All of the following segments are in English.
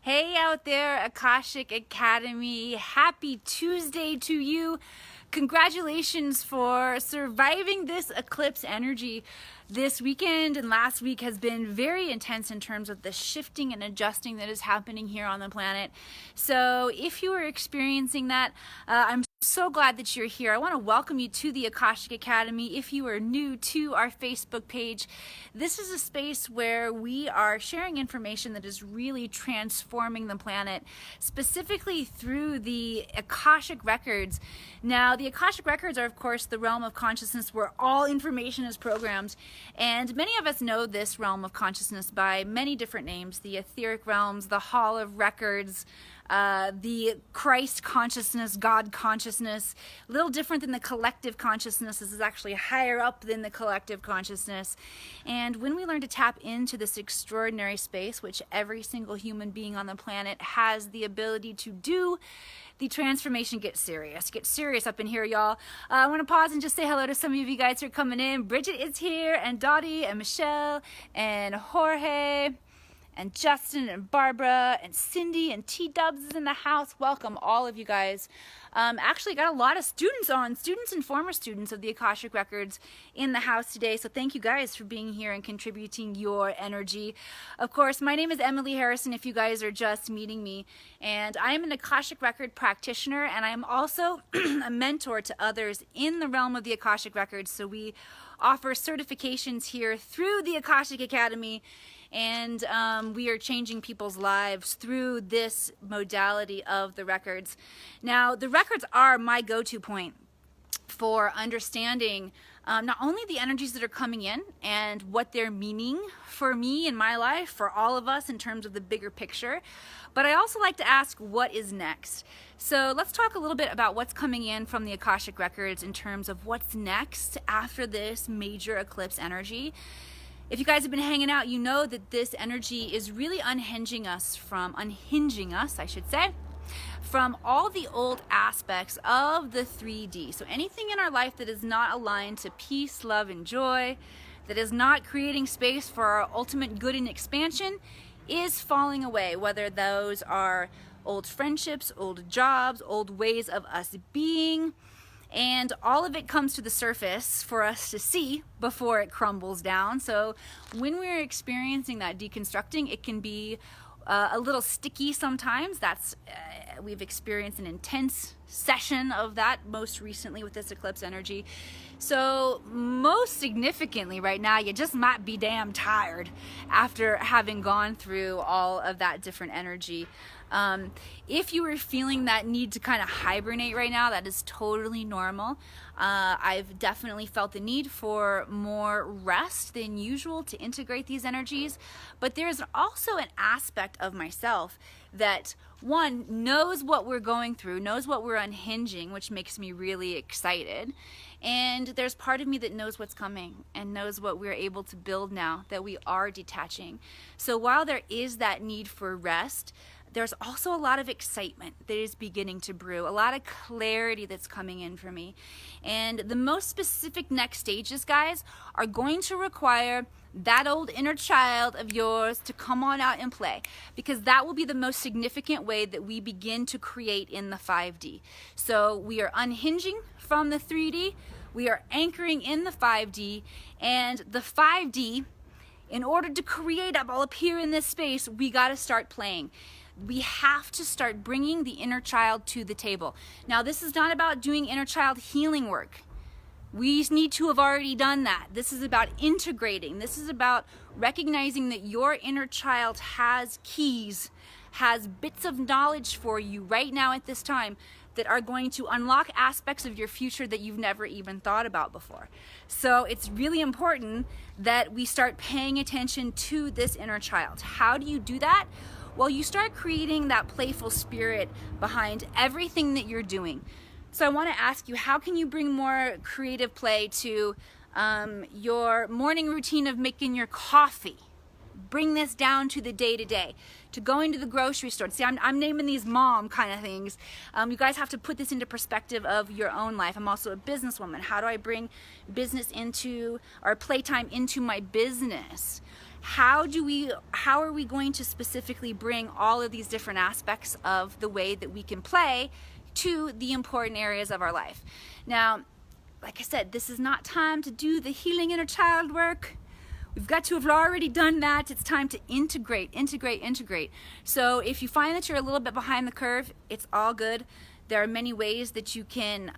Hey out there, Akashic Academy. Happy Tuesday to you. Congratulations for surviving this eclipse energy. This weekend and last week has been very intense in terms of the shifting and adjusting that is happening here on the planet. So if you are experiencing that, I'm so glad that you're here. I want to welcome you to the Akashic Academy. If you are new to our Facebook page, this is a space where we are sharing information that is really transforming the planet, specifically through the Akashic Records. Now, the Akashic Records are, of course, the realm of consciousness where all information is programmed. And many of us know this realm of consciousness by many different names: the etheric realms, the Hall of Records, the Christ consciousness, God consciousness. A little different than the collective consciousness. This is actually higher up than the collective consciousness. And when we learn to tap into this extraordinary space, which every single human being on the planet has the ability to do, the transformation gets serious. Get serious up in here, y'all. I want to pause and just say hello to some of you guys who are coming in. Bridget is here, and Dottie, and Michelle, and Jorge, and Justin, and Barbara, and Cindy, and T-Dubs is in the house. Welcome, all of you guys. Actually got a lot of students and former students of the Akashic Records in the house today. So thank you guys for being here and contributing your energy. Of course, my name is Emily Harrison if you guys are just meeting me. And I am an Akashic Record practitioner, and I am also a mentor to others in the realm of the Akashic Records. So we offer certifications here through the Akashic Academy, and we are changing people's lives through this modality of the records. Now, the records are my go-to point for understanding not only the energies that are coming in and what they're meaning for me in my life, for all of us in terms of the bigger picture, but I also like to ask what is next. So let's talk a little bit about what's coming in from the Akashic Records in terms of what's next after this major eclipse energy. If you guys have been hanging out, you know that this energy is really unhinging us, I should say, from all the old aspects of the 3D. So anything in our life that is not aligned to peace, love, and joy, that is not creating space for our ultimate good and expansion, is falling away, whether those are old friendships, old jobs, old ways of us being. And all of it comes to the surface for us to see before it crumbles down. So when we're experiencing that deconstructing, it can be a little sticky sometimes. We've experienced an intense session of that most recently with this eclipse energy. So most significantly right now, you just might be damn tired after having gone through all of that different energy. If you are feeling that need to kind of hibernate right now, that is totally normal. I've definitely felt the need for more rest than usual to integrate these energies, but there's also an aspect of myself that, one, knows what we're going through, knows what we're unhinging, which makes me really excited. And there's part of me that knows what's coming and knows what we're able to build now that we are detaching. So while there is that need for rest, there's also a lot of excitement that is beginning to brew, a lot of clarity that's coming in for me. And the most specific next stages, guys, are going to require that old inner child of yours to come on out and play, because that will be the most significant way that we begin to create in the 5D. So we are unhinging from the 3D, we are anchoring in the 5D, and the 5D, in order to create up here in this space, we got to start playing. We have to start bringing the inner child to the table. Now, this is not about doing inner child healing work. We need to have already done that. This is about integrating. This is about recognizing that your inner child has keys, has bits of knowledge for you right now at this time that are going to unlock aspects of your future that you've never even thought about before. So it's really important that we start paying attention to this inner child. How do you do that? Well, you start creating that playful spirit behind everything that you're doing. So I want to ask you, how can you bring more creative play to your morning routine of making your coffee? Bring this down to the day-to-day, to going to the grocery store. See, I'm naming these mom kind of things. You guys have to put this into perspective of your own life. I'm also a businesswoman. How do I bring business into, or playtime into my business? how are we going to specifically bring all of these different aspects of the way that we can play to the important areas of our life. Now, like I said, this is not time to do the healing inner child work. We've got to have already done that. It's time to integrate. So if you find that you're a little bit behind the curve, it's all good. There are many ways that you can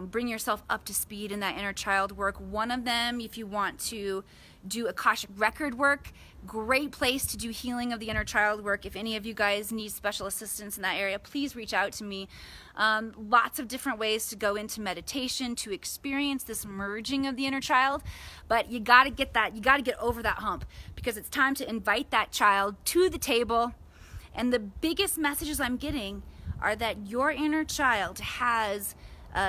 bring yourself up to speed in that inner child work. One of them, if you want to do Akashic record work, great place to do healing of the inner child work. If any of you guys need special assistance in that area, please reach out to me. Lots of different ways to go into meditation to experience this merging of the inner child, but you got to get over that hump, because it's time to invite that child to the table. And the biggest messages I'm getting are that your inner child has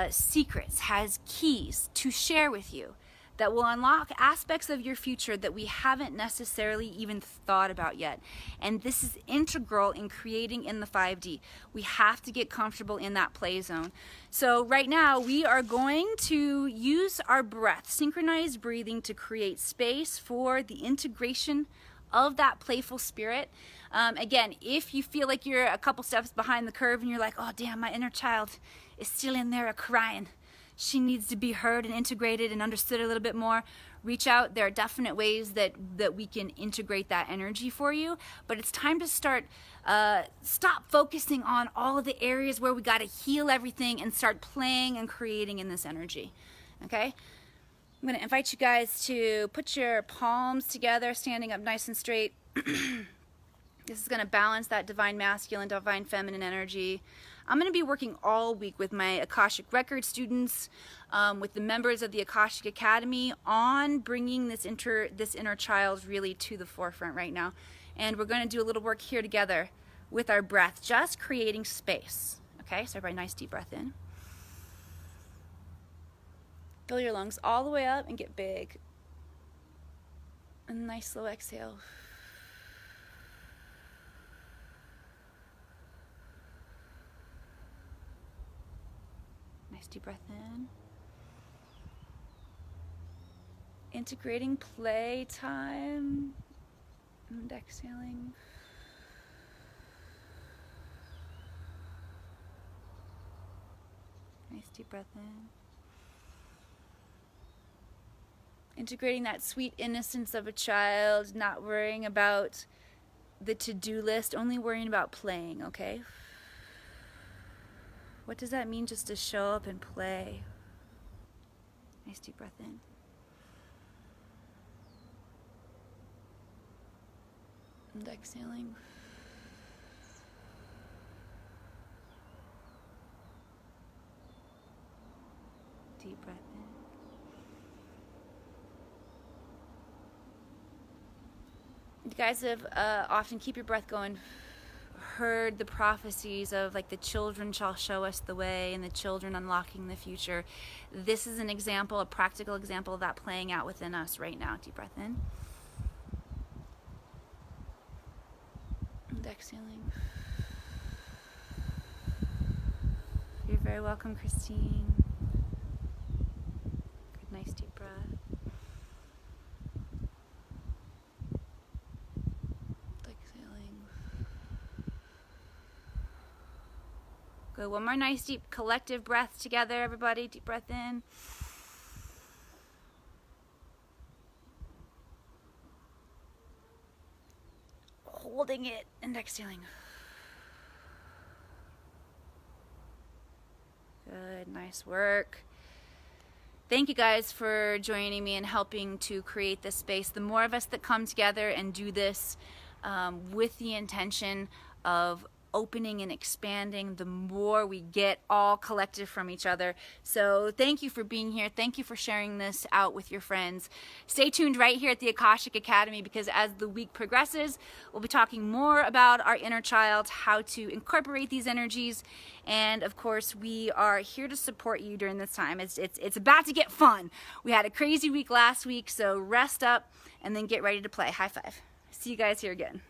secrets, has keys to share with you that will unlock aspects of your future that we haven't necessarily even thought about yet. And this is integral in creating in the 5D. We have to get comfortable in that play zone. So right now we are going to use our breath, synchronized breathing, to create space for the integration of that playful spirit. Again, if you feel like you're a couple steps behind the curve and you're like, oh damn, my inner child is still in there crying, she needs to be heard and integrated and understood a little bit more, reach out. There are definite ways that we can integrate that energy for you, but it's time to start, stop focusing on all of the areas where we got to heal everything and start playing and creating in this energy. Okay? I'm going to invite you guys to put your palms together, standing up nice and straight. This is going to balance that divine masculine, divine feminine energy. I'm going to be working all week with my Akashic Records students, with the members of the Akashic Academy, on bringing this inner child really to the forefront right now. And we're going to do a little work here together with our breath, just creating space. Okay, so everybody, nice deep breath in. Fill your lungs all the way up and get big. And nice slow exhale. Nice deep breath in. Integrating playtime and exhaling. Nice deep breath in. Integrating that sweet innocence of a child, not worrying about the to-do list, only worrying about playing, okay? What does that mean, just to show up and play? Nice deep breath in. And exhaling. Deep breath in. You guys have often, keep your breath going, heard the prophecies of like the children shall show us the way and the children unlocking the future. This is an example, a practical example of that playing out within us right now. Deep breath in. And exhaling. You're very welcome, Christine. Good, nice deep breath. Good. One more nice deep collective breath together, everybody. Deep breath in. Holding it and exhaling. Good. Nice work. Thank you guys for joining me and helping to create this space. The more of us that come together and do this with the intention of opening and expanding, the more we get all collective from each other. So thank you for being here. Thank you for sharing this out with your friends. Stay tuned right here at the Akashic Academy, because as the week progresses, we'll be talking more about our inner child, how to incorporate these energies, and of course we are here to support you during this time. It's about to get fun. We had a crazy week last week, so rest up and then get ready to play. High five. See you guys here again.